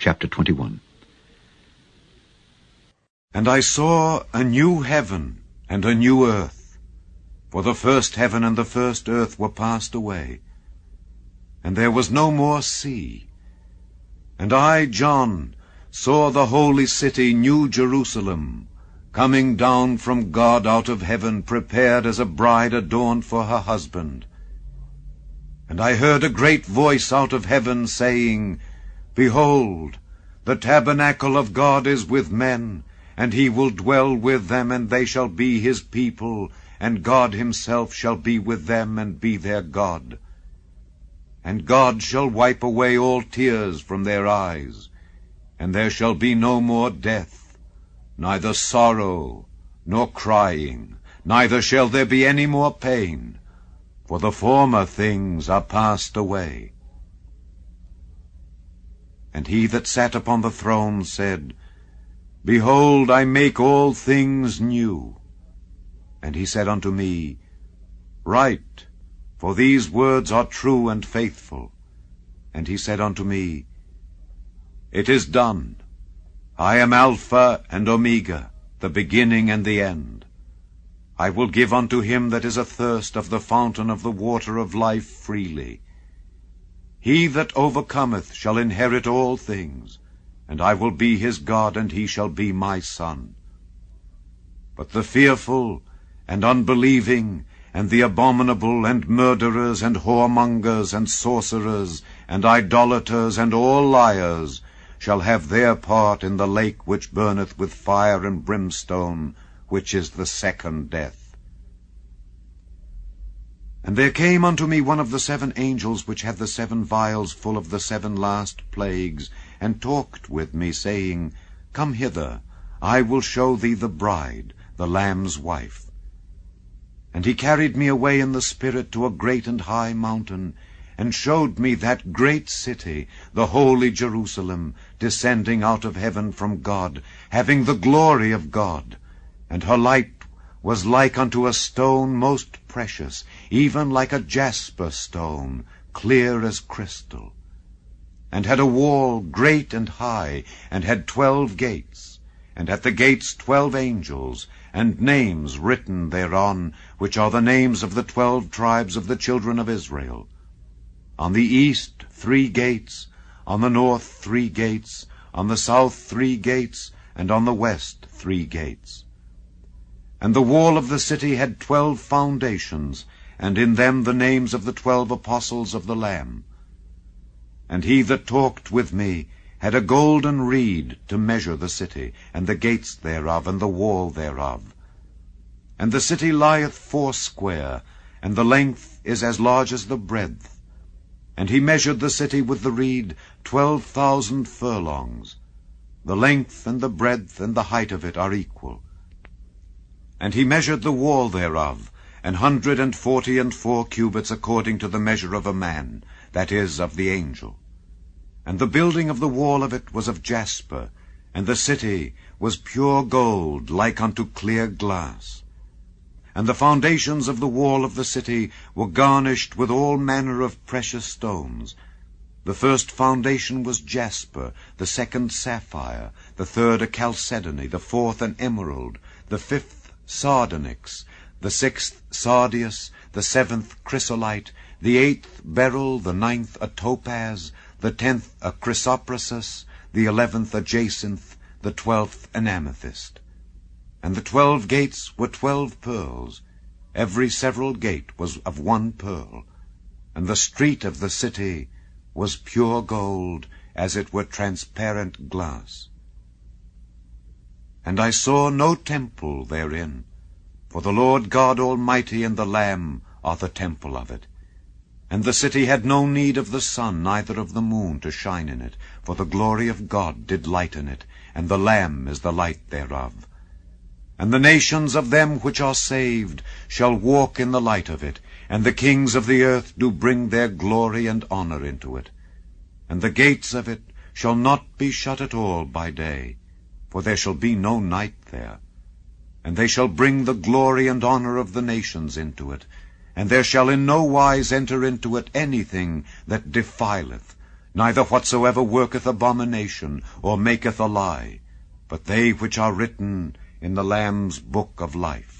Chapter 21. And I saw a new heaven and a new earth, for the first heaven and the first earth were passed away, and there was no more sea. And I, John, saw the holy city, New Jerusalem, coming down from God out of heaven, prepared as a bride adorned for her husband. And I heard a great voice out of heaven saying, Behold, the tabernacle of God is with men, and he will dwell with them, and they shall be his people, and God himself shall be with them and be their God. And God shall wipe away all tears from their eyes, and there shall be no more death, neither sorrow, nor crying, neither shall there be any more pain, for the former things are passed away. And he that sat upon the throne said, Behold, I make all things new. And he said unto me, Write, for these words are true and faithful. And he said unto me, It is done. I am Alpha and Omega, the beginning and the end. I will give unto him that is athirst of the fountain of the water of life freely. He that overcometh shall inherit all things, and I will be his God, and he shall be my son. But the fearful, and unbelieving, and the abominable, and murderers, and whoremongers, and sorcerers, and idolaters, and all liars, shall have their part in the lake which burneth with fire and brimstone, which is the second death. And there came unto me one of the 7 angels which had the 7 vials full of the 7 last plagues, and talked with me, saying, Come hither, I will show thee the bride, the Lamb's wife. And he carried me away in the Spirit to a great and high mountain, and showed me that great city, the holy Jerusalem, descending out of heaven from God, having the glory of God. And her light was like unto a stone most precious, even like a jasper stone, clear as crystal. And had a wall great and high, and had 12 gates, and at the gates 12 angels, and names written thereon, which are the names of the 12 tribes of the children of Israel. On the east 3 gates, on the north 3 gates, on the south 3 gates, and on the west 3 gates. And the wall of the city had 12 foundations, and in them the names of the 12 apostles of the Lamb. And he that talked with me had a golden reed to measure the city, and the gates thereof, and the wall thereof. And the city lieth foursquare, and the length is as large as the breadth. And he measured the city with the reed 12,000 furlongs. The length and the breadth and the height of it are equal. And he measured the wall thereof, 144 cubits according to the measure of a man, that is, of the angel. And the building of the wall of it was of jasper, and the city was pure gold, like unto clear glass. And the foundations of the wall of the city were garnished with all manner of precious stones. The first foundation was jasper, the second sapphire, the third a chalcedony, the fourth an emerald, the fifth sardonyx, the 6th sardius, the 7th chrysolite, the 8th beryl, the 9th a topaz, the 10th a chrysoprasus, the 11th a jacinth, the 12th an amethyst. And the 12 gates were 12 pearls. Every several gate was of 1 pearl. And the street of the city was pure gold, as it were transparent glass. And I saw no temple therein, for the Lord God Almighty and the Lamb are the temple of it. And the city had no need of the sun, neither of the moon, to shine in it, for the glory of God did lighten it, and the Lamb is the light thereof. And the nations of them which are saved shall walk in the light of it, and the kings of the earth do bring their glory and honor into it. And the gates of it shall not be shut at all by day, for there shall be no night there. And they shall bring the glory and honor of the nations into it, and there shall in no wise enter into it anything that defileth, neither whatsoever worketh abomination, or maketh a lie, but they which are written in the Lamb's book of life.